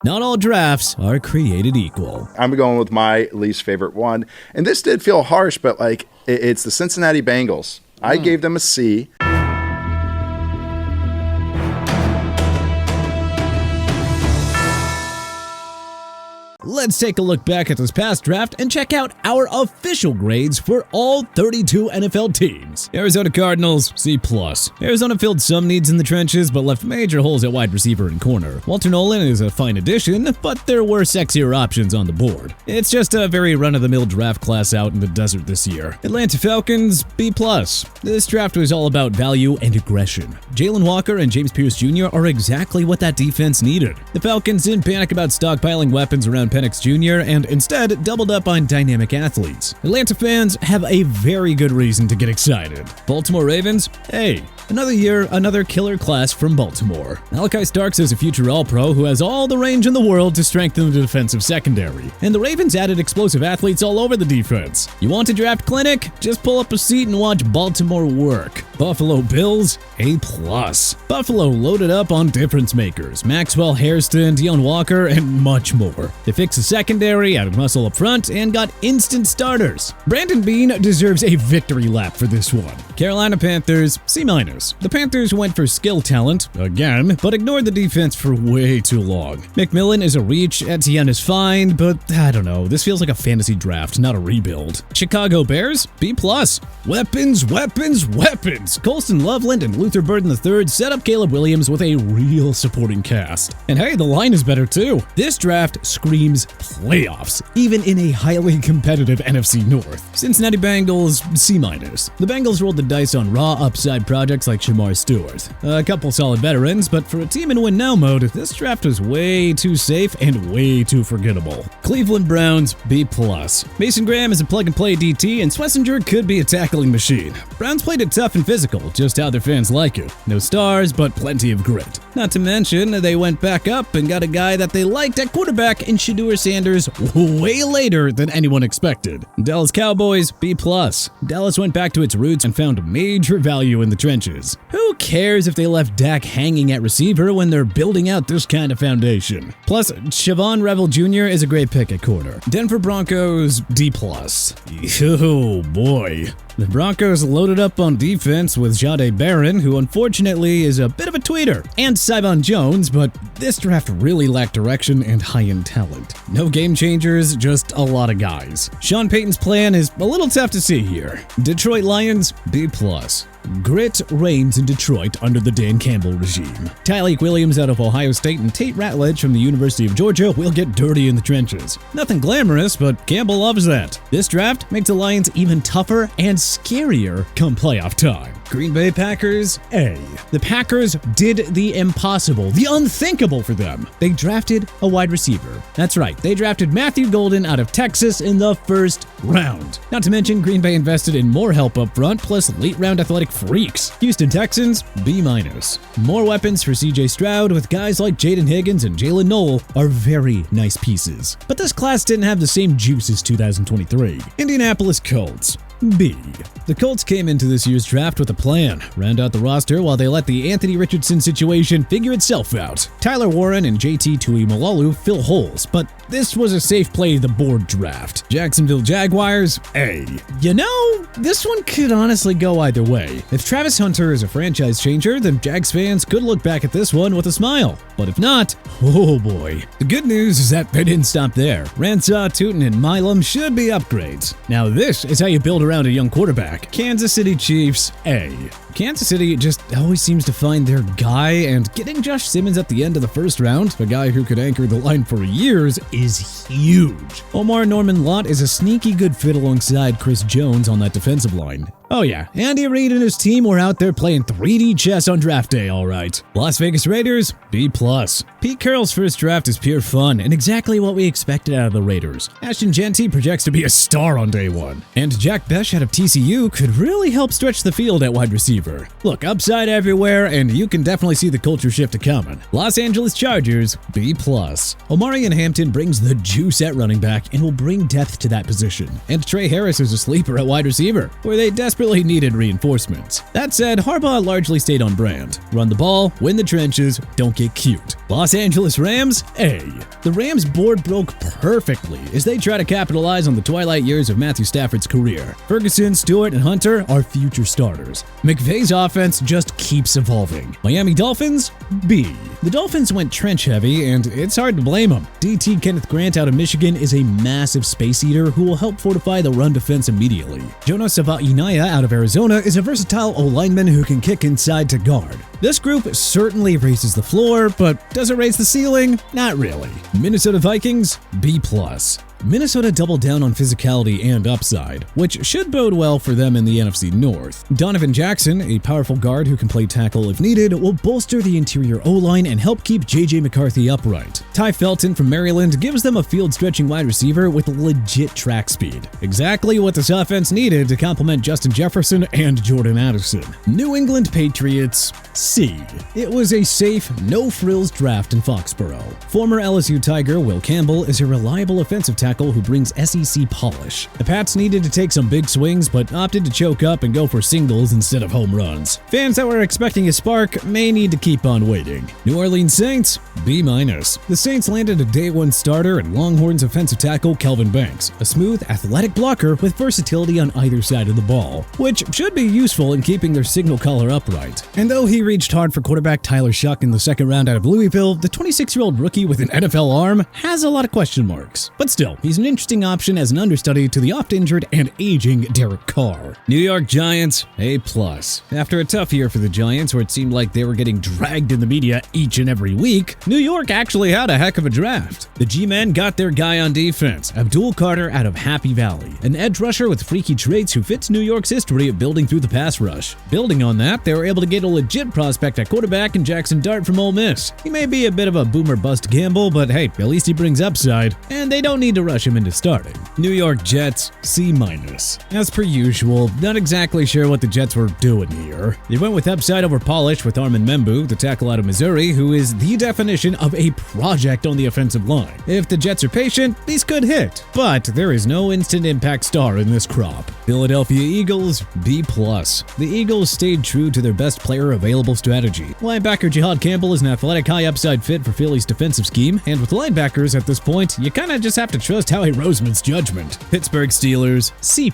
Not all drafts are created equal. I'm going with my least favorite one. And this did feel harsh, but it's the Cincinnati Bengals. I gave them a C. Let's take a look back at this past draft and check out our official grades for all 32 NFL teams. Arizona Cardinals, C+. Arizona filled some needs in the trenches, but left major holes at wide receiver and corner. Walter Nolan is a fine addition, but there were sexier options on the board. It's just a very run-of-the-mill draft class out in the desert this year. Atlanta Falcons, B+. This draft was all about value and aggression. Jalen Walker and James Pierce Jr. are exactly what that defense needed. The Falcons didn't panic about stockpiling weapons around Penix Jr. and instead doubled up on dynamic athletes. Atlanta fans have a very good reason to get excited. Baltimore Ravens, hey, another year, another killer class from Baltimore. Malachi Starks is a future All-Pro who has all the range in the world to strengthen the defensive secondary. And the Ravens added explosive athletes all over the defense. You want a draft clinic? Just pull up a seat and watch Baltimore work. Buffalo Bills, A+. Buffalo loaded up on difference makers, Maxwell, Hairston, Deion Walker, and much more. They fixed the secondary, added muscle up front, and got instant starters. Brandon Beane deserves a victory lap for this one. Carolina Panthers, C-. The Panthers went for skill talent, again, but ignored the defense for way too long. McMillan is a reach, Etienne is fine, but I don't know, this feels like a fantasy draft, not a rebuild. Chicago Bears, B+. Weapons, weapons, weapons! Colston Loveland and Luther Burden III set up Caleb Williams with a real supporting cast. And hey, the line is better too. This draft screams playoffs, even in a highly competitive NFC North. Cincinnati Bengals, C-. The Bengals rolled the dice on raw upside projects like Shamar Stewart. A couple solid veterans, but for a team in win-now mode, this draft was way too safe and way too forgettable. Cleveland Browns, B+. Mason Graham is a plug-and-play DT, and Schlesinger could be a tackling machine. Browns played it tough and physical, just how their fans like it. No stars, but plenty of grit. Not to mention, they went back up and got a guy that they liked at quarterback in Shedeur Sanders way later than anyone expected. Dallas Cowboys, B+. Dallas went back to its roots and found major value in the trenches. Who cares if they left Dak hanging at receiver when they're building out this kind of foundation? Plus, Siobhan Revel Jr. is a great pick at corner. Denver Broncos, D+. Oh boy. The Broncos loaded up on defense with Jahdae Barron, who unfortunately is a bit of a tweeter, and Sybon Jones, but this draft really lacked direction and high-end talent. No game changers, just a lot of guys. Sean Payton's plan is a little tough to see here. Detroit Lions, B+. Grit reigns in Detroit under the Dan Campbell regime. Tyleik Williams out of Ohio State and Tate Ratledge from the University of Georgia will get dirty in the trenches. Nothing glamorous, but Campbell loves that. This draft makes the Lions even tougher and scarier come playoff time. Green Bay Packers, A. The Packers did the impossible, the unthinkable for them. They drafted a wide receiver. That's right, they drafted Matthew Golden out of Texas in the first round. Not to mention, Green Bay invested in more help up front, plus late-round athletic freaks. Houston Texans, B-. More weapons for CJ Stroud with guys like Jaden Higgins and Jalen Noel are very nice pieces. But this class didn't have the same juice as 2023. Indianapolis Colts, B. The Colts came into this year's draft with a plan, round out the roster while they let the Anthony Richardson situation figure itself out. Tyler Warren and JT Tuimoloau fill holes, but this was a safe play to the board draft. Jacksonville Jaguars, A. You know, this one could honestly go either way. If Travis Hunter is a franchise changer, then Jags fans could look back at this one with a smile. But if not, oh boy. The good news is that they didn't stop there. Ransaw, Tootin, and Milam should be upgrades. Now this is how you build around a young quarterback. Kansas City Chiefs, A. Kansas City just always seems to find their guy, and getting Josh Simmons at the end of the first round, a guy who could anchor the line for years, is huge. Omar Norman Lott is a sneaky good fit alongside Chris Jones on that defensive line. Oh yeah, Andy Reid and his team were out there playing 3D chess on draft day, alright. Las Vegas Raiders, B+. Pete Carroll's first draft is pure fun, and exactly what we expected out of the Raiders. Ashton Jeanty projects to be a star on day one. And Jack Besh out of TCU could really help stretch the field at wide receiver. receiver. Look, upside everywhere, and you can definitely see the culture shift coming. Los Angeles Chargers, B+. Omarion Hampton brings the juice at running back and will bring depth to that position. And Trey Harris is a sleeper at wide receiver, where they desperately needed reinforcements. That said, Harbaugh largely stayed on brand. Run the ball, win the trenches, don't get cute. Los Angeles Rams, A. The Rams board broke perfectly as they try to capitalize on the twilight years of Matthew Stafford's career. Ferguson, Stewart, and Hunter are future starters. McVay's offense just keeps evolving. Miami Dolphins, B. The Dolphins went trench heavy, and it's hard to blame them. DT Kenneth Grant out of Michigan is a massive space eater who will help fortify the run defense immediately. Jonas Savaiinaia out of Arizona is a versatile O-lineman who can kick inside to guard. This group certainly raises the floor, but does it raise the ceiling? Not really. Minnesota Vikings, B+. Minnesota doubled down on physicality and upside, which should bode well for them in the NFC North. Donovan Jackson, a powerful guard who can play tackle if needed, will bolster the interior O-line and help keep J.J. McCarthy upright. Ty Felton from Maryland gives them a field-stretching wide receiver with legit track speed. Exactly what this offense needed to complement Justin Jefferson and Jordan Addison. New England Patriots, C. It was a safe, no-frills draft in Foxborough. Former LSU Tiger Will Campbell is a reliable offensive tackle who brings SEC polish. The Pats needed to take some big swings, but opted to choke up and go for singles instead of home runs. Fans that were expecting a spark may need to keep on waiting. New Orleans Saints, B-. The Saints landed a day-one starter and Longhorns offensive tackle Kelvin Banks, a smooth, athletic blocker with versatility on either side of the ball, which should be useful in keeping their signal caller upright. And though he reached hard for quarterback Tyler Shuck in the second round out of Louisville, the 26-year-old rookie with an NFL arm has a lot of question marks. But still, he's an interesting option as an understudy to the oft-injured and aging Derek Carr. New York Giants, A+. After a tough year for the Giants, where it seemed like they were getting dragged in the media each and every week, New York actually had a heck of a draft. The G-men got their guy on defense, Abdul Carter out of Happy Valley, an edge rusher with freaky traits who fits New York's history of building through the pass rush. Building on that, they were able to get a legit prospect at quarterback in Jackson Dart from Ole Miss. He may be a bit of a boomer-bust gamble, but hey, at least he brings upside, and they don't need to rush him into starting. New York Jets, C-. As per usual, not exactly sure what the Jets were doing here. They went with upside over polish with Armin Membu, the tackle out of Missouri, who is the definition of a project on the offensive line. If the Jets are patient, these could hit, but there is no instant impact star in this crop. Philadelphia Eagles, B+. The Eagles stayed true to their best player available strategy. Linebacker Jihad Campbell is an athletic high upside fit for Philly's defensive scheme, and with linebackers at this point, you kinda just have to trust Howie Roseman's judgment. Pittsburgh Steelers, C+.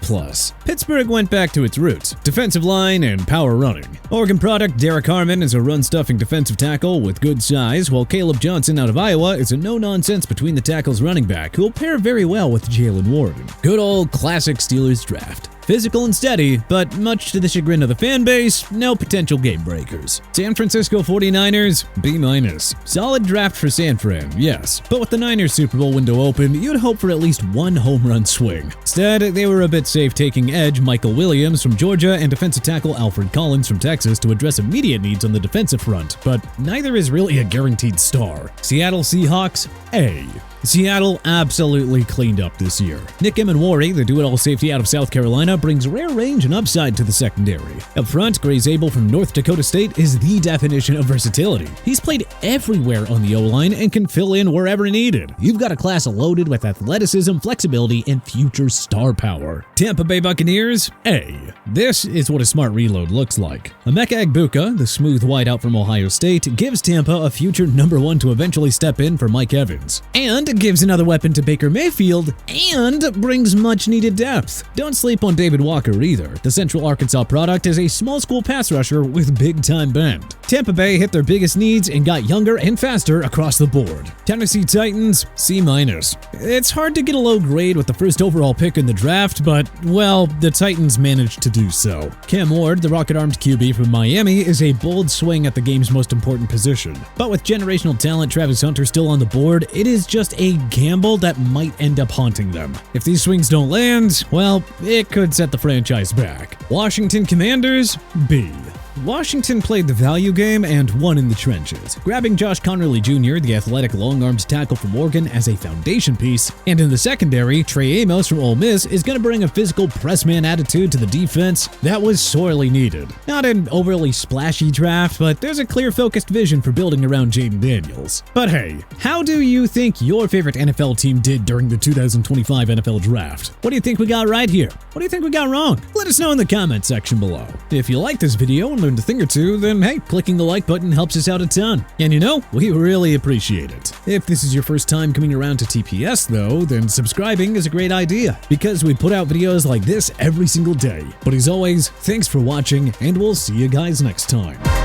Pittsburgh went back to its roots, defensive line and power running. Oregon product Derek Harmon is a run-stuffing defensive tackle with good size, while Caleb Johnson out of Iowa is a no-nonsense between the tackles running back who will pair very well with Jalen Warden. Good old classic Steelers draft. Physical and steady, but much to the chagrin of the fan base, no potential game breakers. San Francisco 49ers, B-. Solid draft for San Fran, yes, but with the Niners Super Bowl window open, you'd hope for at least one home run swing. Instead, they were a bit safe taking edge Michael Williams from Georgia and defensive tackle Alfred Collins from Texas to address immediate needs on the defensive front, but neither is really a guaranteed star. Seattle Seahawks, A. Seattle absolutely cleaned up this year. Nick Emanwari, the do-it-all safety out of South Carolina, brings rare range and upside to the secondary. Up front, Gray Zabel from North Dakota State is the definition of versatility. He's played everywhere on the O-line and can fill in wherever needed. You've got a class loaded with athleticism, flexibility, and future star power. Tampa Bay Buccaneers, A. This is what a smart reload looks like. Emeka Egbuka, the smooth wideout from Ohio State, gives Tampa a future number one to eventually step in for Mike Evans. And gives another weapon to Baker Mayfield, and brings much-needed depth. Don't sleep on David Walker either. The Central Arkansas product is a small-school pass rusher with big-time bend. Tampa Bay hit their biggest needs and got younger and faster across the board. Tennessee Titans, C-. It's hard to get a low grade with the first overall pick in the draft, but, well, the Titans managed to do so. Cam Ward, the rocket-armed QB from Miami, is a bold swing at the game's most important position. But with generational talent Travis Hunter still on the board, it is just a gamble that might end up haunting them. If these swings don't land, well, it could set the franchise back. Washington Commanders, B. Washington played the value game and won in the trenches, grabbing Josh Connerly Jr., the athletic long-armed tackle from Oregon, as a foundation piece. And in the secondary, Trey Amos from Ole Miss is going to bring a physical pressman attitude to the defense that was sorely needed. Not an overly splashy draft, but there's a clear focused vision for building around Jaden Daniels. But hey, how do you think your favorite NFL team did during the 2025 NFL Draft? What do you think we got right here? What do you think we got wrong? Let us know in the comment section below. If you like this video and learned a thing or two, then hey, clicking the like button helps us out a ton. And you know, we really appreciate it. If this is your first time coming around to TPS though, then subscribing is a great idea, because we put out videos like this every single day. But as always, thanks for watching, and we'll see you guys next time.